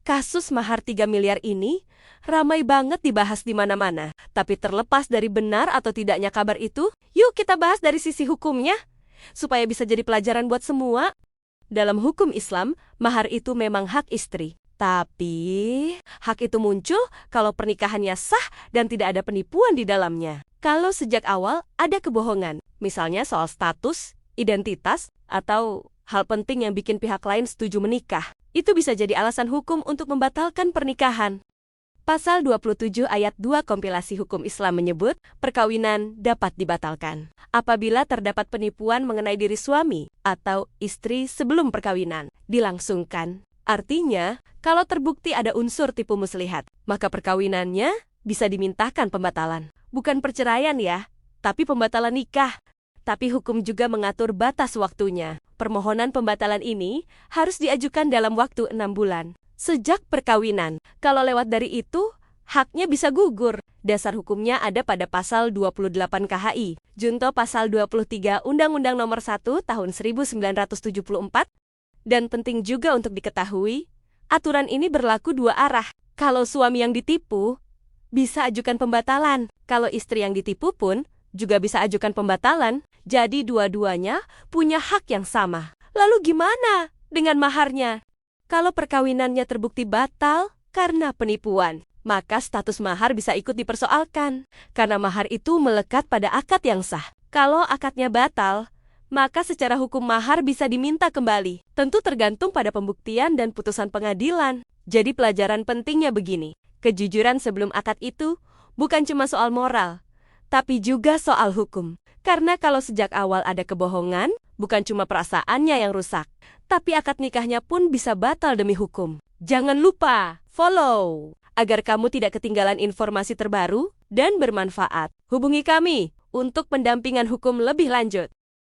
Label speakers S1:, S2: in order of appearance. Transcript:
S1: Kasus mahar 3 miliar ini ramai banget dibahas di mana-mana. Tapi terlepas dari benar atau tidaknya kabar itu, yuk kita bahas dari sisi hukumnya, supaya bisa jadi pelajaran buat semua. Dalam hukum Islam, mahar itu memang hak istri. Tapi, hak itu muncul kalau pernikahannya sah dan tidak ada penipuan di dalamnya. Kalau sejak awal ada kebohongan, misalnya soal status, identitas, atau hal penting yang bikin pihak lain setuju menikah, itu bisa jadi alasan hukum untuk membatalkan pernikahan. Pasal 27 ayat 2 kompilasi hukum Islam menyebut, perkawinan dapat dibatalkan apabila terdapat penipuan mengenai diri suami atau istri sebelum perkawinan dilangsungkan. Artinya, kalau terbukti ada unsur tipu muslihat, maka perkawinannya bisa dimintakan pembatalan. Bukan perceraian ya, tapi pembatalan nikah. Tapi hukum juga mengatur batas waktunya. Permohonan pembatalan ini harus diajukan dalam waktu 6 bulan. Sejak perkawinan, kalau lewat dari itu, haknya bisa gugur. Dasar hukumnya ada pada pasal 28 KHI, junto pasal 23 Undang-Undang Nomor 1 Tahun 1974. Dan penting juga untuk diketahui, aturan ini berlaku dua arah. Kalau suami yang ditipu, bisa ajukan pembatalan. Kalau istri yang ditipu pun, juga bisa ajukan pembatalan. Jadi dua-duanya punya hak yang sama. Lalu gimana dengan maharnya? Kalau perkawinannya terbukti batal karena penipuan, maka status mahar bisa ikut dipersoalkan. Karena mahar itu melekat pada akad yang sah. Kalau akadnya batal, maka secara hukum mahar bisa diminta kembali. Tentu tergantung pada pembuktian dan putusan pengadilan. Jadi pelajaran pentingnya begini. Kejujuran sebelum akad itu bukan cuma soal moral, tapi juga soal hukum. Karena kalau sejak awal ada kebohongan, bukan cuma perasaannya yang rusak, tapi akad nikahnya pun bisa batal demi hukum. Jangan lupa follow, agar kamu tidak ketinggalan informasi terbaru dan bermanfaat. Hubungi kami untuk pendampingan hukum lebih lanjut.